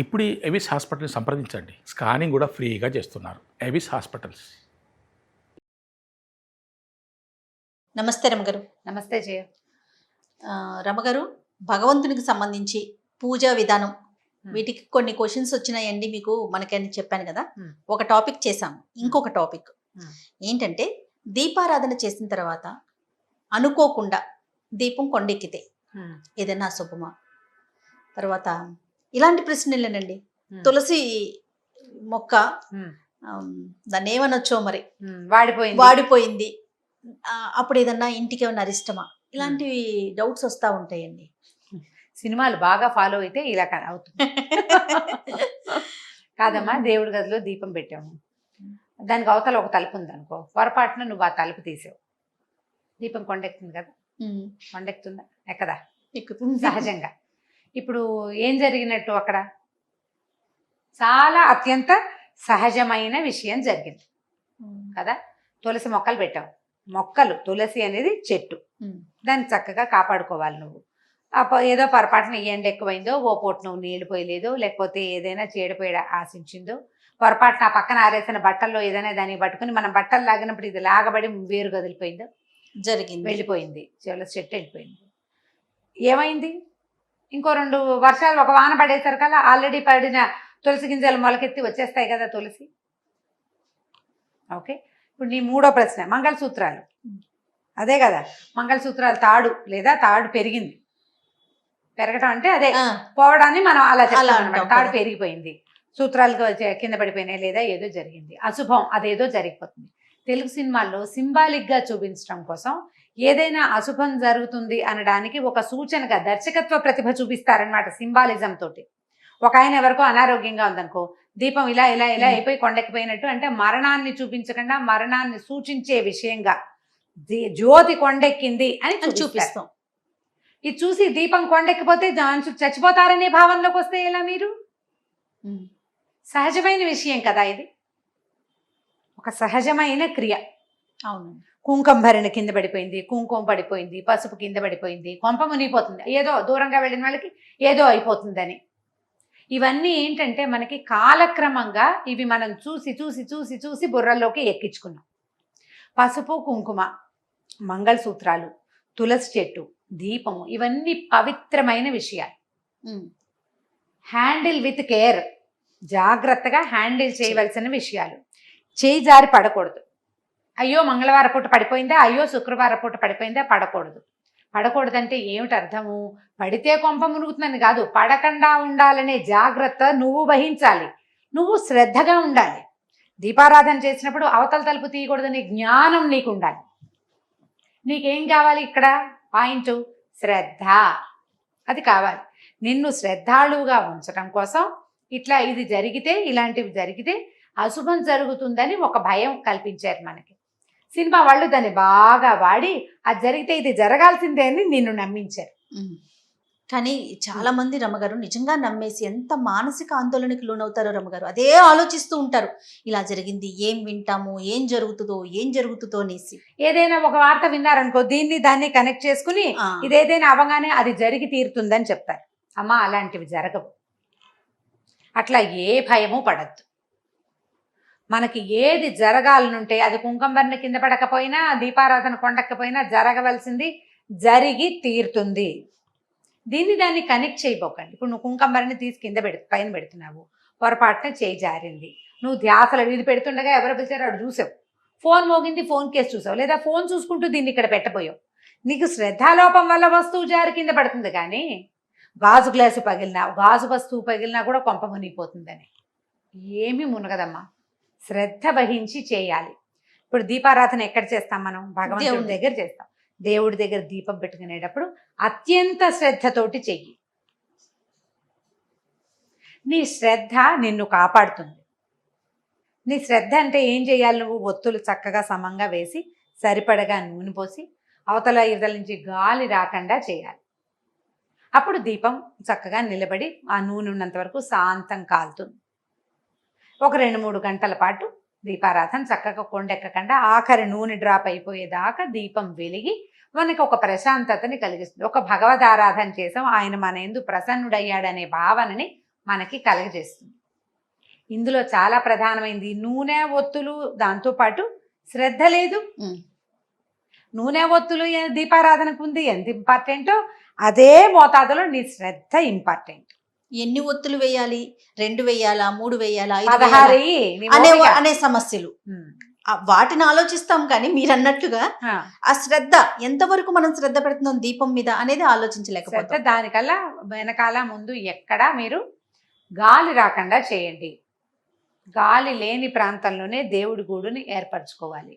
ఇప్పుడు ఎవిస్ హాస్పిటల్ని సంప్రదించండి. స్కానింగ్ కూడా ఫ్రీగా చేస్తున్నారు. Avis hospitals. నమస్తే రమగారు. నమస్తే జయ. రమగారు, భగవంతునికి సంబంధించి పూజా విధానం వీటికి కొన్ని క్వశ్చన్స్ వచ్చినాయండి మీకు, మనకని చెప్పాను కదా. ఒక టాపిక్ చేశాము. ఇంకొక టాపిక్ ఏంటంటే, దీపారాధన చేసిన తర్వాత అనుకోకుండా దీపం కొండెక్కితే ఏదైనా అశుభమా? తర్వాత ఇలాంటి ప్రశ్నలేనండి. తులసి మొక్క దాన్ని ఏమనొచ్చో మరి, వాడిపోయింది, అప్పుడు ఏదన్నా ఇంటికి ఏమన్నా అరిష్టమా? ఇలాంటివి డౌట్స్ వస్తూ ఉంటాయండి. సినిమాలు బాగా ఫాలో అయితే ఇలా అవుతుంది. కాదమ్మా, దేవుడి గదిలో దీపం పెట్టాము, దానికి అవతల ఒక తలుపు ఉంది అనుకో, పొరపాటున నువ్వు ఆ తలుపు తీసావు, దీపం కొండెక్కుతుంది కదా. కొండెక్కుతుందా? ఎక్కదా? ఎక్కుతుంది సహజంగా. ఇప్పుడు ఏం జరిగినట్టు అక్కడ? చాలా అత్యంత సహజమైన విషయం జరిగింది కదా. తులసి మొక్కలు పెట్టావు. మొక్కలు, తులసి అనేది చెట్టు, దాన్ని చక్కగా కాపాడుకోవాలి నువ్వు. ఏదో పొరపాటున ఎండ ఎక్కువైందో, ఓ పూట నువ్వు నీళ్లు పోయలేదో, లేకపోతే ఏదైనా చీడపోయడ ఆశించిందో, పొరపాటున ఆ పక్కన ఆరేసిన బట్టల్లో ఏదైనా దాన్ని పట్టుకుని మనం బట్టలు లాగినప్పుడు ఇది లాగబడి వేరు కదిలిపోయిందో, జరిగింది, వెళ్ళిపోయింది, తులసి చెట్టు వెళ్ళిపోయింది. ఏమైంది? ఇంకో 2 వర్షాలు, ఒక వాన పడేసరికల్లా ఆల్రెడీ పడిన తులసి గింజలు మొలకెత్తి వచ్చేస్తాయి కదా తులసి. ఓకే, ఇప్పుడు నీ 3వ ప్రశ్న మంగళసూత్రాలు. అదే కదా, మంగళసూత్రాలు తాడు లేదా తాడు పెరిగింది. పెరగటం అంటే అదే పోవడాన్ని మనం అలా చెప్తాం. తాడు పెరిగిపోయింది, సూత్రాలు కింద పడిపోయినాయి, లేదా ఏదో జరిగింది, అశుభం, అదేదో జరిగిపోతుంది. తెలుగు సినిమాల్లో సింబాలిక్గా చూపించడం కోసం ఏదైనా అశుభం జరుగుతుంది అనడానికి ఒక సూచనగా దర్శకత్వ ప్రతిభ చూపిస్తారనమాట, సింబాలిజం తోటి. ఒక ఆయన ఎవరికో అనారోగ్యంగా ఉందనుకో, దీపం ఇలా ఇలా ఇలా అయిపోయి కొండెక్కిపోయినట్టు, అంటే మరణాన్ని చూపించకుండా మరణాన్ని సూచించే విషయంగా జ్యోతి కొండెక్కింది అని చూపిస్తాం. ఇది చూసి దీపం కొండెక్కిపోతే చచ్చిపోతారనే భావనలోకి వస్తే ఎలా మీరు? సహజమైన విషయం కదా ఇది, ఒక సహజమైన క్రియ. అవును. కుంకుమ భరణ కింద పడిపోయింది, కుంకుమ పడిపోయింది, పసుపు కింద పడిపోయింది, కొంప మునిగిపోతుంది, ఏదో దూరంగా వెళ్ళిన వాళ్ళకి ఏదో అయిపోతుందని. ఇవన్నీ ఏంటంటే మనకి కాలక్రమంగా ఇవి మనం చూసి చూసి చూసి చూసి బుర్రల్లోకి ఎక్కించుకున్నాం. పసుపు, కుంకుమ, మంగళసూత్రాలు, తులసి చెట్టు, దీపము, ఇవన్నీ పవిత్రమైన విషయాలు. హ్యాండిల్ విత్ కేర్, జాగ్రత్తగా హ్యాండిల్ చేయవలసిన విషయాలు. చేయి జారి పడకూడదు. అయ్యో మంగళవారం పూట పడిపోయిందా, అయ్యో శుక్రవారం పూట పడిపోయిందా, పడకూడదు. పడకూడదంటే ఏమిటి అర్థము? పడితే కొంప మునుగుతుందని కాదు, పడకుండా ఉండాలనే జాగ్రత్త నువ్వు వహించాలి, నువ్వు శ్రద్ధగా ఉండాలి. దీపారాధన చేసినప్పుడు అవతల తలుపు తీయకూడదనే జ్ఞానం నీకు ఉండాలి. నీకేం కావాలి ఇక్కడ? పాయింట్ శ్రద్ధ, అది కావాలి. నిన్ను శ్రద్ధాళువుగా ఉంచడం కోసం ఇట్లా ఇది జరిగితే, ఇలాంటివి జరిగితే అశుభం జరుగుతుందని ఒక భయం కల్పించారు మనకి. సినిమా వాళ్ళు దాన్ని బాగా వాడి అది జరిగితే ఇది జరగాల్సిందే అని నిన్ను నమ్మించారు. కానీ చాలా మంది రమగారు నిజంగా నమ్మేసి ఎంత మానసిక ఆందోళనకి లోనవుతారో రమగారు, అదే ఆలోచిస్తూ ఉంటారు. ఇలా జరిగింది, ఏం వింటాము, ఏం జరుగుతుందో అనేసి. ఏదైనా ఒక వార్త విన్నారనుకో, దీన్ని దాన్ని కనెక్ట్ చేసుకుని ఇదేదైనా అవగానే అది జరిగి తీరుతుందని చెప్తారు. అమ్మా, అలాంటివి జరగవు. అట్లా ఏ భయము పడద్దు. మనకి ఏది జరగాలనుంటే అది కుంకుమభరణ కింద పడకపోయినా, దీపారాధన కొండకపోయినా జరగవలసింది జరిగి తీరుతుంది. దీన్ని దాన్ని కనెక్ట్ చేయబోకండి. ఇప్పుడు నువ్వు కుంకుమభరణ తీసి పైన పెడుతున్నావు, పొరపాటున చేయి జారింది, నువ్వు ధ్యాసలో ఇది పెడుతుండగా ఎవరు పిలిచారో అటు చూసావు, ఫోన్ మోగింది, ఫోన్ కేసు చూసావు, లేదా ఫోన్ చూసుకుంటూ దీన్ని ఇక్కడ పెట్టబోయావు. నీకు శ్రద్ధాలోపం వల్ల వస్తువు జారి కింద పడుతుంది. కానీ గాజు గ్లాసు పగిలినా, గాజు వస్తువు పగిలినా కూడా కొంప మునిగిపోతుందని ఏమీ మునగదమ్మా. శ్రద్ధ వహించి చేయాలి. ఇప్పుడు దీపారాధన ఎక్కడ చేస్తాం మనం? భగవంతుడి దగ్గర చేస్తాం. దేవుడి దగ్గర దీపం పెట్టుకునేటప్పుడు అత్యంత శ్రద్ధతోటి చెయ్యి. నీ శ్రద్ధ నిన్ను కాపాడుతుంది. నీ శ్రద్ధ అంటే ఏం చేయాలి? నువ్వు ఒత్తులు చక్కగా సమంగా వేసి సరిపడగా నూనె పోసి అవతల ఇవతల నుంచి గాలి రాకుండా చేయాలి. అప్పుడు దీపం చక్కగా నిలబడి ఆ నూనె ఉన్నంత వరకు శాంతం కాలుతుంది. ఒక 2-3 గంటల పాటు దీపారాధన చక్కగా కొండెక్కకుండా ఆఖరి నూనె డ్రాప్ అయిపోయేదాకా దీపం వెలిగి మనకి ఒక ప్రశాంతతని కలిగిస్తుంది. ఒక భగవద్ ఆరాధన చేసాం, ఆయన మన యందు ప్రసన్నుడయ్యాడనే భావనని మనకి కలగజేస్తుంది. ఇందులో చాలా ప్రధానమైంది నూనె ఒత్తులు, దాంతోపాటు శ్రద్ధ లేదు. నూనె ఒత్తులు దీపారాధనకు ఉంది, ఎంత ఇంపార్టెంటో అదే మోతాదులో నీ శ్రద్ధ ఇంపార్టెంట్. ఎన్ని ఒత్తులు వేయాలి, 2 వేయాలా, 3 వేయాలా, 5 16 వేయాలా అనే సమస్యలు వాటిని ఆలోచిస్తాం. కానీ మీరు అన్నట్లుగా ఆ శ్రద్ధ ఎంతవరకు మనం శ్రద్ధ పెడుతున్నాం దీపం మీద అనేది ఆలోచించలేకపోతే దానికల్లా వెనకాల ముందు ఎక్కడా మీరు గాలి రాకుండా చేయండి. గాలి లేని ప్రాంతంలోనే దేవుడి గూడుని ఏర్పరచుకోవాలి.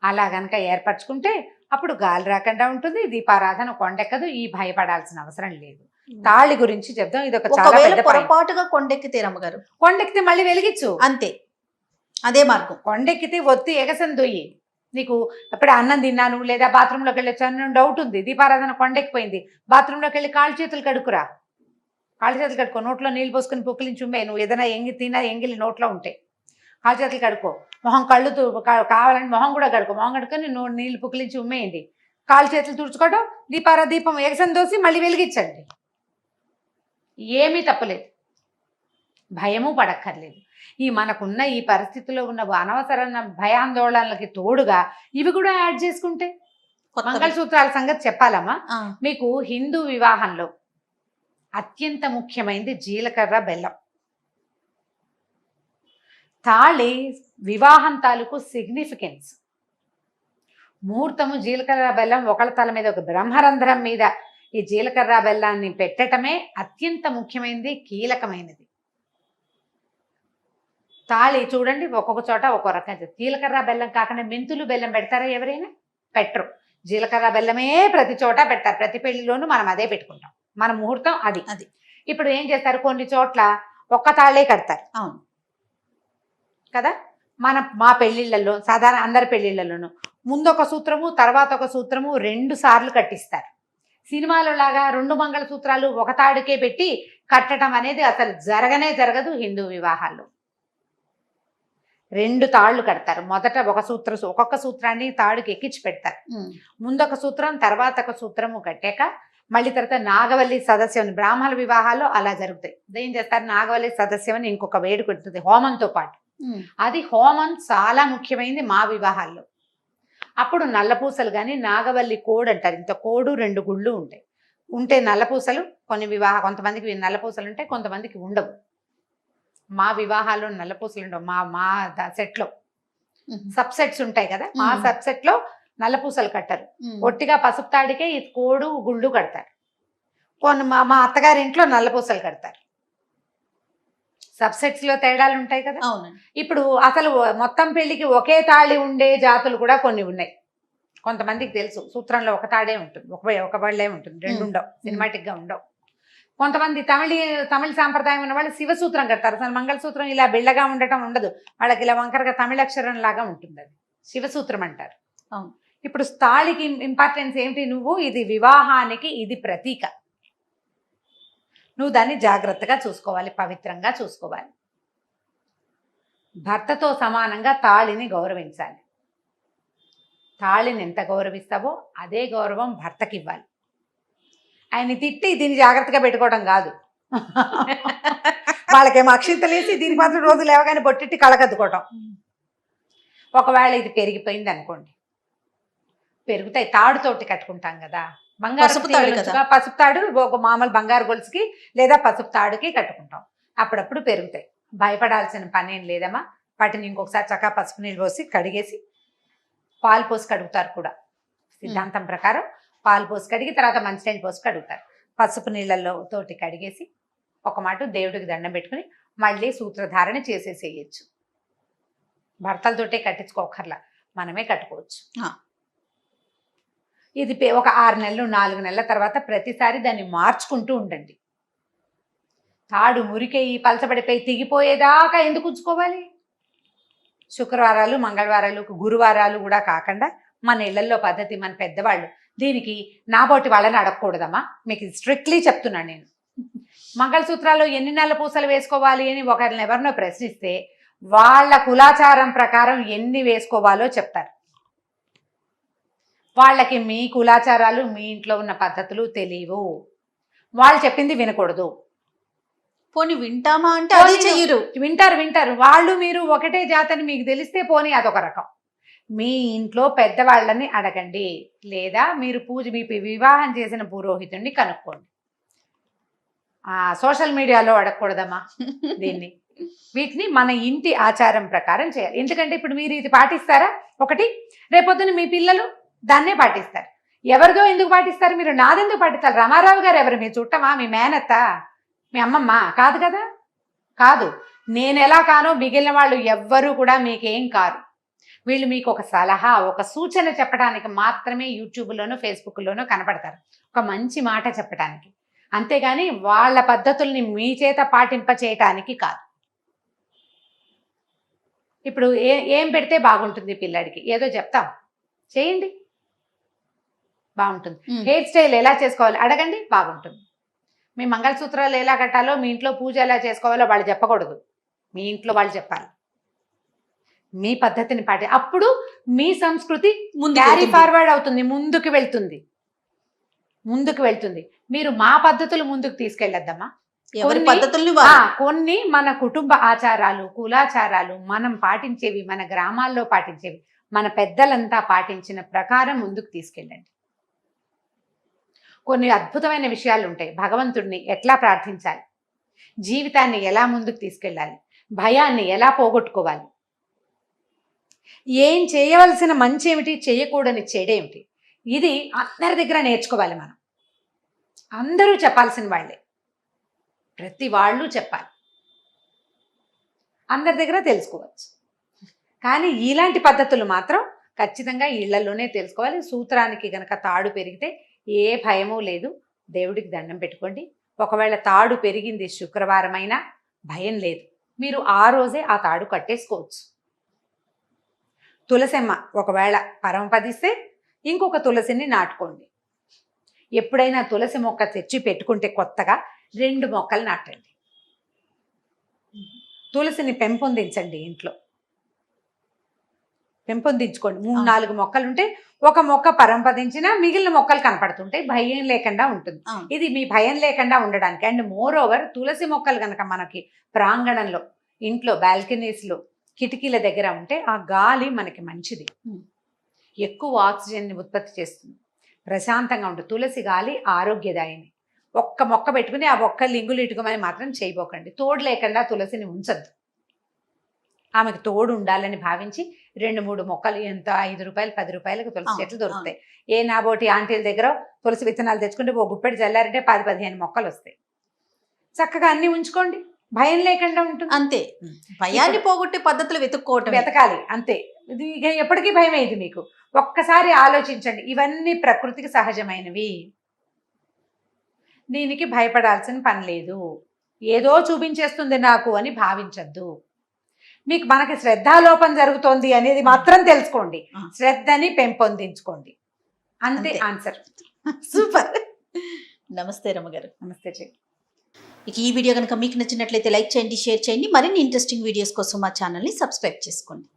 అలా గనక ఏర్పరచుకుంటే అప్పుడు గాలి రాకుండా ఉంటుంది, దీపారాధన కొండెక్కదు, ఈ భయపడాల్సిన అవసరం లేదు. తాళి గురించి చెప్దాం. ఇది ఒక చాలా పెద్ద పొరపాటుగా కొండెక్కితే రమ్మగారు, కొండెక్కితే మళ్ళీ వెలిగించు, అంతే, అదే మార్గం. కొండెక్కితే ఒత్తి ఎగసం దొయ్యి. నీకు ఎప్పుడు అన్నం తిన్నాను లేదా బాత్రూంలోకి వెళ్ళి వచ్చాను డౌట్ ఉంది, దీపారాధన కొండెక్కిపోయింది, బాత్రూంలోకి వెళ్ళి కాళ్ళు చేతులు కడుకురా, కాళ్ళు చేతులు కడుకో, నోట్లో నీళ్ళు పోసుకొని పుక్కిలించి ఉమ్మే. నువ్వు ఏదైనా ఎంగిలి నోట్లో ఉంటే కాళ్ళు చేతులు కడుకో, మొహం కళ్ళు కావాలని మొహం కూడా కడుకో, మొహం కడుకొని నీళ్ళు పుక్కిలించి ఉమ్మేయండి, కాళ్ళు చేతులు తుడుచుకోవడం, దీపం ఎగసం దోసి మళ్ళీ వెలిగించండి. ఏమీ తప్పలేదు, భయము పడక్కర్లేదు. మనకున్న ఈ పరిస్థితిలో ఉన్న అనవసరమైన భయాందోళనలకి తోడుగా ఇవి కూడా యాడ్ చేసుకుంటే మంగళసూత్రాల సంగతి చెప్పాలమ్మా. మీకు హిందూ వివాహంలో అత్యంత ముఖ్యమైనది జీలకర్ర బెల్లం. తాళి వివాహం తాలూకు సిగ్నిఫికెన్స్. ముహూర్తము జీలకర్ర బెల్లం ఒకళ్ళ తల మీద, ఒక బ్రహ్మరంధ్రం మీద ఈ జీలకర్ర బెల్లాన్ని పెట్టటమే అత్యంత ముఖ్యమైనది, కీలకమైనది. తాళి చూడండి ఒక్కొక్క చోట ఒక్కో రకంగా. జీలకర్ర బెల్లం కాకుండా మెంతులు బెల్లం పెడతారా ఎవరైనా? పెట్టరు. జీలకర్ర బెల్లమే ప్రతి చోట పెడతారు, ప్రతి పెళ్లిలోనూ మనం అదే పెట్టుకుంటాం, మన ముహూర్తం అది. ఇప్పుడు ఏం చేస్తారు, కొన్ని చోట్ల ఒక్క తాళే కడతారు. అవును కదా. మా పెళ్లిళ్ళల్లో, సాధారణ అందరి పెళ్లిళ్ళలోనూ ముందొక సూత్రము తర్వాత ఒక సూత్రము 2 సార్లు కట్టిస్తారు. సినిమాలో లాగా 2 మంగళసూత్రాలు ఒక తాడుకే పెట్టి కట్టడం అనేది అసలు జరగదు హిందూ వివాహాల్లో. 2 తాళ్ళు కడతారు. మొదట ఒక్కొక్క సూత్రాన్ని తాడుకి ఎక్కించి పెడతారు. ముందొక సూత్రం తర్వాత ఒక సూత్రము కట్టాక మళ్ళీ తర్వాత నాగవల్లి సదస్యం. బ్రాహ్మణ వివాహాల్లో అలా జరుగుతాయి. ఏం చేస్తారు, నాగవల్లి సదస్యం అని ఇంకొక వేడుక ఉంటుంది హోమంతో పాటు. అది హోమం చాలా ముఖ్యమైనది మా వివాహాల్లో. అప్పుడు నల్లపూసలు కానీ నాగవల్లి కోడు అంటారు, ఇంత కోడు 2 గుళ్ళు ఉంటే నల్లపూసలు. కొంతమందికి నల్లపూసలు ఉంటాయి, కొంతమందికి ఉండవు. మా వివాహాల్లో నల్లపూసలు ఉండవు. మా సెట్లో సబ్సెట్స్ ఉంటాయి కదా, మా సబ్సెట్లో నల్లపూసలు కట్టరు. ఒట్టిగా పసుపు తాడికే ఈ కోడు గుళ్ళు కడతారు. మా అత్తగారి ఇంట్లో నల్లపూసలు కడతారు. సబ్సెట్స్ లో తేడాలు ఉంటాయి కదా. ఇప్పుడు అసలు మొత్తం పెళ్లికి ఒకే తాళి ఉండే జాతులు కూడా కొన్ని ఉన్నాయి. కొంతమందికి తెలుసు సూత్రంలో ఒక తాడే ఉంటుంది, ఒక బళ్ళే ఉంటుంది, 2 ఉండవు, సినిమాటిక్ గా ఉండవు. కొంతమంది తమిళ సాంప్రదాయం ఉన్న వాళ్ళు శివసూత్రం కడతారు. అసలు మంగళసూత్రం ఇలా బిళ్ళగా ఉండటం ఉండదు, వాళ్ళకి ఇలా వంకరగా తమిళాక్షరం లాగా ఉంటుంది, అది శివసూత్రం అంటారు. ఇప్పుడు తాళికి ఇంపార్టెన్స్ ఏమిటి, నువ్వు ఇది వివాహానికి ఇది ప్రతీక, నువ్వు దాన్ని జాగ్రత్తగా చూసుకోవాలి, పవిత్రంగా చూసుకోవాలి. భర్తతో సమానంగా తాళిని గౌరవించాలి. తాళిని ఎంత గౌరవిస్తావో అదే గౌరవం భర్తకి ఇవ్వాలి. ఆయన్ని తిట్టి దీన్ని జాగ్రత్తగా పెట్టుకోవడం కాదు. వాళ్ళకేమో అక్షింతలేసి దీనికి మాత్రం రోజు లేవగానే బొట్టెట్టి కళ్ళకద్దుకోవటం. ఒకవేళ ఇది పెరిగిపోయింది అనుకోండి, పెరుగుతాయి, తాడుతోటి కట్టుకుంటాం కదా, పసుపు తాడు ఒక మామూలు బంగారు గొలుసుకి లేదా పసుపు తాడుకి కట్టుకుంటాం. అప్పుడప్పుడు పెరుగుతాయి, భయపడాల్సిన పని ఏం లేదమ్మా. వాటిని ఇంకొకసారి చక్కగా పసుపు నీళ్ళు పోసి కడిగేసి పాలు పోసి కడుగుతారు కూడా. సిద్ధాంతం ప్రకారం పాలు పోసి కడిగి తర్వాత మంచినీళ్ళు పోసి కడుగుతారు. పసుపు నీళ్ళల్లో తోటి కడిగేసి ఒక మాట దేవుడికి దండం పెట్టుకుని మళ్ళీ సూత్రధారణ చేసేసేయచ్చు. భర్తలతోటే కట్టించుకోకర్లా, మనమే కట్టుకోవచ్చు. ఇది ఒక 6 నెలలు 4 నెలల తర్వాత ప్రతిసారి దాన్ని మార్చుకుంటూ ఉండండి. తాడు మురికేయి పలచబడిపోయి తెగిపోయేదాకా ఎందుకు ఉంచుకోవాలి? శుక్రవారాలు, మంగళవారాలు, గురువారాలు కూడా కాకుండా మన ఇళ్లలో పద్ధతి, మన పెద్దవాళ్ళు దీనికి నాబోటి వాళ్ళని అడగకూడదమ్మా. మీకు స్ట్రిక్ట్లీ చెప్తున్నాను నేను. మంగళసూత్రాలు ఎన్ని నెలల పూసలు వేసుకోవాలి అని ఒకరిని ఎవరినో ప్రశ్నిస్తే వాళ్ళ కులాచారం ప్రకారం ఎన్ని వేసుకోవాలో చెప్తారు. వాళ్ళకి మీ కులాచారాలు, మీ ఇంట్లో ఉన్న పద్ధతులు తెలియవు, వాళ్ళు చెప్పింది వినకూడదు. పోనీ వింటామా అంటే అది పోనీ చెయ్యరు. వింటారు వాళ్ళు మీరు ఒకటే జాతని మీకు తెలిస్తే పోనీ అదొక రకం. మీ ఇంట్లో పెద్దవాళ్ళని అడగండి, లేదా మీరు మీ వివాహం చేసిన పురోహితుడిని కనుక్కోండి. సోషల్ మీడియాలో అడగకూడదమ్మా దీన్ని. వీటిని మన ఇంటి ఆచారం ప్రకారం చేయాలి. ఎందుకంటే ఇప్పుడు మీరు ఇది పాటిస్తారా ఒకటి, రేపొద్దున మీ పిల్లలు దాన్నే పాటిస్తారు. ఎవరిదో ఎందుకు పాటిస్తారు మీరు? నాదెందుకు పాటిస్తారు? రామారావు గారు ఎవరు? మీ చుట్టమా? మీ మేనత్త? మీ అమ్మమ్మ? కాదు కదా, కాదు. నేను ఎలా కానో మిగిలిన వాళ్ళు ఎవ్వరూ కూడా మీకేం కారు. వీళ్ళు మీకు ఒక సలహా, ఒక సూచన చెప్పడానికి మాత్రమే యూట్యూబ్లోనో ఫేస్బుక్లోనో కనపడతారు, ఒక మంచి మాట చెప్పడానికి. అంతేగాని వాళ్ళ పద్ధతుల్ని మీ చేత పాటింప చేయటానికి కాదు. ఇప్పుడు ఏం పెడితే బాగుంటుంది పిల్లాడికి? ఏదో చెప్తాం, చేయండి, బాగుంటుంది. హెయిర్ స్టైల్ ఎలా చేసుకోవాలి అడగండి, బాగుంటుంది. మీ మంగళసూత్రాలు ఎలా కట్టాలో, మీ ఇంట్లో పూజ ఎలా చేసుకోవాలో వాళ్ళు చెప్పకూడదు, మీ ఇంట్లో వాళ్ళు చెప్పాలి. మీ పద్ధతిని అప్పుడు మీ సంస్కృతి క్యారీ ఫార్వర్డ్ అవుతుంది, ముందుకు వెళ్తుంది. మీరు మా పద్ధతులు ముందుకు తీసుకెళ్ళొద్దమ్మా. ఎవరి పద్ధతుల్ని కొన్ని మన కుటుంబ ఆచారాలు, కులాచారాలు, మనం పాటించేవి, మన గ్రామాల్లో పాటించేవి, మన పెద్దలంతా పాటించిన ప్రకారం ముందుకు తీసుకెళ్ళండి. కొన్ని అద్భుతమైన విషయాలు ఉంటాయి. భగవంతుడిని ఎట్లా ప్రార్థించాలి, జీవితాన్ని ఎలా ముందుకు తీసుకెళ్ళాలి, భయాన్ని ఎలా పోగొట్టుకోవాలి, ఏం చేయవలసిన మంచి ఏమిటి, చేయకూడని చెడేమిటి, ఇది అందరి దగ్గర నేర్చుకోవాలి. మనం అందరూ చెప్పాల్సిన వాళ్ళే, ప్రతి వాళ్ళు చెప్పాలి, అందరి దగ్గర తెలుసుకోవచ్చు. కానీ ఇలాంటి పద్ధతులు మాత్రం ఖచ్చితంగా ఇళ్లలోనే తెలుసుకోవాలి. సూత్రానికి గనక తాడు పెరిగితే ఏ భయమూ లేదు, దేవుడికి దండం పెట్టుకోండి. ఒకవేళ తాడు పెరిగింది శుక్రవారం అయినా భయం లేదు, మీరు ఆ రోజే ఆ తాడు కట్టేసుకోవచ్చు. తులసమ్మ ఒకవేళ పరమపదిస్తే ఇంకొక తులసిని నాటుకోండి. ఎప్పుడైనా తులసి మొక్క తెచ్చి పెట్టుకుంటే కొత్తగా 2 మొక్కలు నాటండి. తులసిని పెంపొందించండి, ఇంట్లో పెంపొందించుకోండి. 3-4 మొక్కలుంటే ఒక మొక్క పరంపదించినా మిగిలిన మొక్కలు కనపడుతుంటాయి, భయం లేకుండా ఉంటుంది. ఇది మీ భయం లేకుండా ఉండడానికి. అండ్ మోర్ ఓవర్ తులసి మొక్కలు కనుక మనకి ప్రాంగణంలో, ఇంట్లో బాల్కనీస్లో, కిటికీల దగ్గర ఉంటే ఆ గాలి మనకి మంచిది, ఎక్కువ ఆక్సిజన్ని ఉత్పత్తి చేస్తుంది, ప్రశాంతంగా ఉంటుంది. తులసి గాలి ఆరోగ్యదాయిని. ఒక్క మొక్క పెట్టుకుని ఆ ఒక్క లింగులు ఇటుకమని మాత్రం చేయబోకండి. తోడు లేకుండా తులసిని ఉంచద్దు. ఆమెకు తోడు ఉండాలని భావించి 2-3 మొక్కలు, ఎంత 5 రూపాయలు 10 రూపాయలకు తులసి చెట్లు దొరుకుతాయి. ఏ నాబోటి ఆంటీల దగ్గర తులసి విత్తనాలు తెచ్చుకుంటే ఓ గుప్పెడు చల్లారంటే 10-15 మొక్కలు వస్తాయి. చక్కగా అన్ని ఉంచుకోండి, భయం లేకుండా ఉంటుంది. అంతే, భయాన్ని పోగొట్టే పద్ధతులు వెతకాలి అంతే. ఇది ఎప్పటికీ భయం అయింది మీకు. ఒక్కసారి ఆలోచించండి, ఇవన్నీ ప్రకృతికి సహజమైనవి, దీనికి భయపడాల్సిన పని లేదు. ఏదో చూపించేస్తుంది నాకు అని భావించద్దు. మీకు మనకి శ్రద్ధాలోపం జరుగుతోంది అనేది మాత్రం తెలుసుకోండి, శ్రద్ధని పెంపొందించుకోండి. అంతే ఆన్సర్. సూపర్. నమస్తే రమ్మగారు. నమస్తే చెయ్యి. ఇక ఈ వీడియో కనుక మీకు నచ్చినట్లయితే లైక్ చేయండి, షేర్ చేయండి. మరిన్ని ఇంట్రెస్టింగ్ వీడియోస్ కోసం మా ఛానల్ని సబ్స్క్రైబ్ చేసుకోండి.